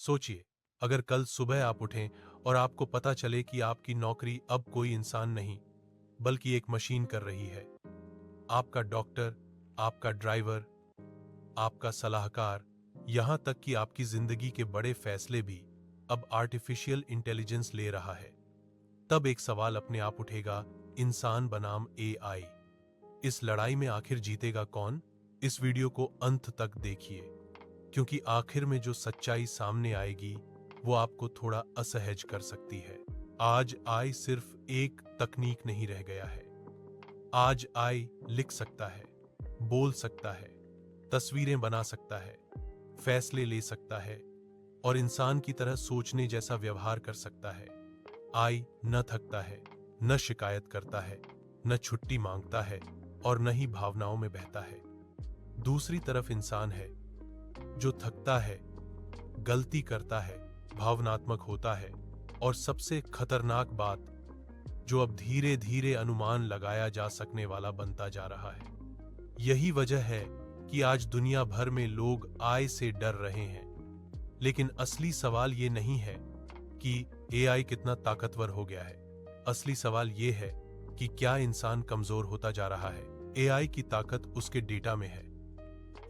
सोचिए, अगर कल सुबह आप उठें और आपको पता चले कि आपकी नौकरी अब कोई इंसान नहीं, बल्कि एक मशीन कर रही है। आपका डॉक्टर, आपका ड्राइवर, आपका सलाहकार, यहां तक कि आपकी जिंदगी के बड़े फैसले भी अब आर्टिफिशियल इंटेलिजेंस ले रहा है। तब एक सवाल अपने आप उठेगा, इंसान बनाम एआई, इस लड़ाई में आखिर जीतेगा कौन? इस वीडियो को अंत तक देखिए, क्योंकि आखिर में जो सच्चाई सामने आएगी वो आपको थोड़ा असहज कर सकती है। आज आई सिर्फ एक तकनीक नहीं रह गया है। आज आई लिख सकता है, बोल सकता है, तस्वीरें बना सकता है, फैसले ले सकता है और इंसान की तरह सोचने जैसा व्यवहार कर सकता है। आई न थकता है, न शिकायत करता है, न छुट्टी मांगता है और न ही भावनाओं में बहता है। दूसरी तरफ इंसान है जो थकता है, गलती करता है, भावनात्मक होता है और सबसे खतरनाक बात, जो अब धीरे धीरे अनुमान लगाया जा सकने वाला बनता जा रहा है। यही वजह है कि आज दुनिया भर में लोग आई से डर रहे हैं। लेकिन असली सवाल ये नहीं है कि एआई कितना ताकतवर हो गया है। असली सवाल ये है कि क्या इंसान कमजोर होता जा रहा है। एआई की ताकत उसके डेटा में है।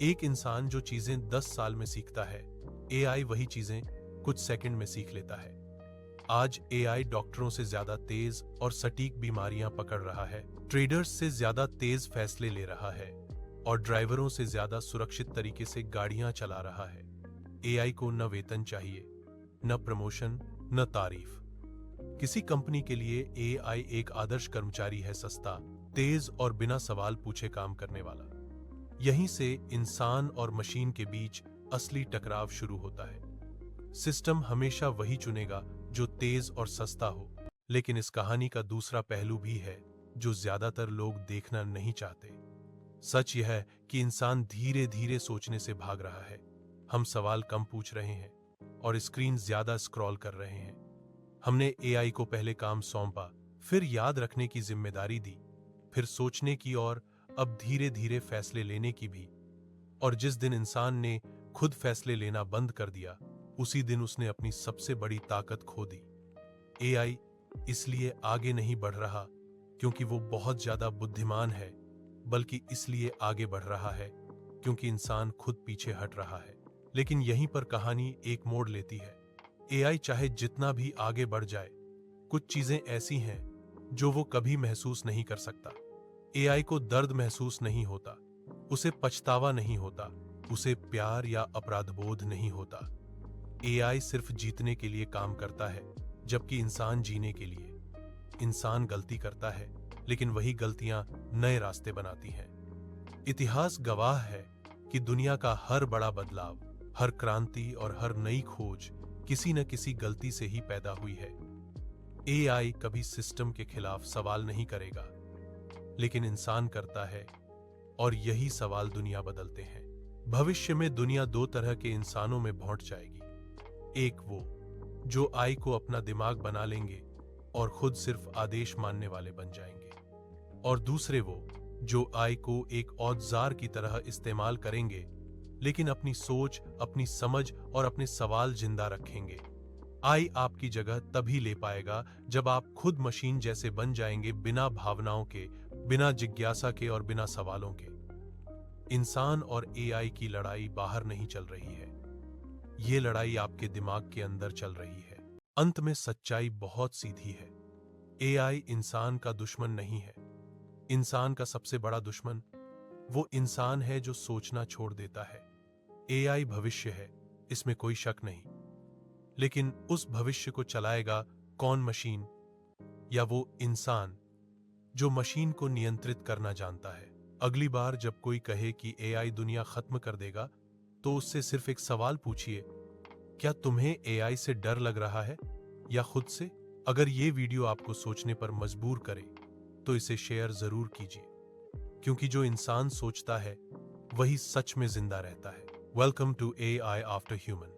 एक इंसान जो चीजें 10 साल में सीखता है, एआई वही चीजें कुछ सेकंड में सीख लेता है। आज एआई डॉक्टरों से ज्यादा तेज और सटीक बीमारियां पकड़ रहा है, ट्रेडर्स से ज्यादा तेज फैसले ले रहा है और ड्राइवरों से ज्यादा सुरक्षित तरीके से गाड़ियां चला रहा है। एआई को न वेतन चाहिए, न प्रमोशन, न तारीफ। किसी कंपनी के लिए एआई एक आदर्श कर्मचारी है, सस्ता, तेज और बिना सवाल पूछे काम करने वाला। यहीं से इंसान और मशीन के बीच असली टकराव शुरू होता है। सिस्टम हमेशा वही चुनेगा जो तेज और सस्ता हो। लेकिन इस कहानी का दूसरा पहलू भी है जो ज्यादातर लोग देखना नहीं चाहते। सच यह है कि इंसान धीरे धीरे सोचने से भाग रहा है। हम सवाल कम पूछ रहे हैं और स्क्रीन ज्यादा स्क्रॉल कर रहे हैं। हमने एआई को पहले काम सौंपा, फिर याद रखने की जिम्मेदारी दी, फिर सोचने की और अब धीरे धीरे फैसले लेने की भी। और जिस दिन इंसान ने खुद फैसले लेना बंद कर दिया, उसी दिन उसने अपनी सबसे बड़ी ताकत खो दी। एआई इसलिए आगे नहीं बढ़ रहा क्योंकि वो बहुत ज्यादा बुद्धिमान है, बल्कि इसलिए आगे बढ़ रहा है क्योंकि इंसान खुद पीछे हट रहा है। लेकिन यहीं पर कहानी एक मोड़ लेती है। एआई चाहे जितना भी आगे बढ़ जाए, कुछ चीजें ऐसी हैं जो वो कभी महसूस नहीं कर सकता। एआई को दर्द महसूस नहीं होता, उसे पछतावा नहीं होता, उसे प्यार या अपराधबोध नहीं होता। एआई सिर्फ जीतने के लिए काम करता है, जबकि इंसान जीने के लिए। इंसान गलती करता है, लेकिन वही गलतियां नए रास्ते बनाती हैं। इतिहास गवाह है कि दुनिया का हर बड़ा बदलाव, हर क्रांति और हर नई खोज किसी न किसी गलती से ही पैदा हुई है। एआई कभी सिस्टम के खिलाफ सवाल नहीं करेगा, लेकिन इंसान करता है, और यही सवाल दुनिया बदलते हैं। भविष्य में दुनिया दो तरह के इंसानों में बांट जाएगी। एक वो जो आई को अपना दिमाग बना लेंगे और खुद सिर्फ आदेश मानने वाले बन जाएंगे, और दूसरे वो जो आई को एक औजार की तरह इस्तेमाल करेंगे, लेकिन अपनी सोच, अपनी समझ और अपने सवाल जिंदा रखेंगे। आई आपकी जगह तभी ले पाएगा जब आप खुद मशीन जैसे बन जाएंगे, बिना भावनाओं के, बिना जिज्ञासा के और बिना सवालों के। इंसान और एआई की लड़ाई बाहर नहीं चल रही है, ये लड़ाई आपके दिमाग के अंदर चल रही है। अंत में सच्चाई बहुत सीधी है। एआई इंसान का दुश्मन नहीं है। इंसान का सबसे बड़ा दुश्मन वो इंसान है जो सोचना छोड़ देता है। एआई भविष्य है, इसमें कोई शक नहीं। लेकिन उस भविष्य को चलाएगा कौन? मशीन या वो इंसान जो मशीन को नियंत्रित करना जानता है? अगली बार जब कोई कहे कि एआई दुनिया खत्म कर देगा, तो उससे सिर्फ एक सवाल पूछिए, क्या तुम्हें एआई से डर लग रहा है या खुद से? अगर ये वीडियो आपको सोचने पर मजबूर करे, तो इसे शेयर जरूर कीजिए, क्योंकि जो इंसान सोचता है वही सच में जिंदा रहता है। Welcome to AI after human.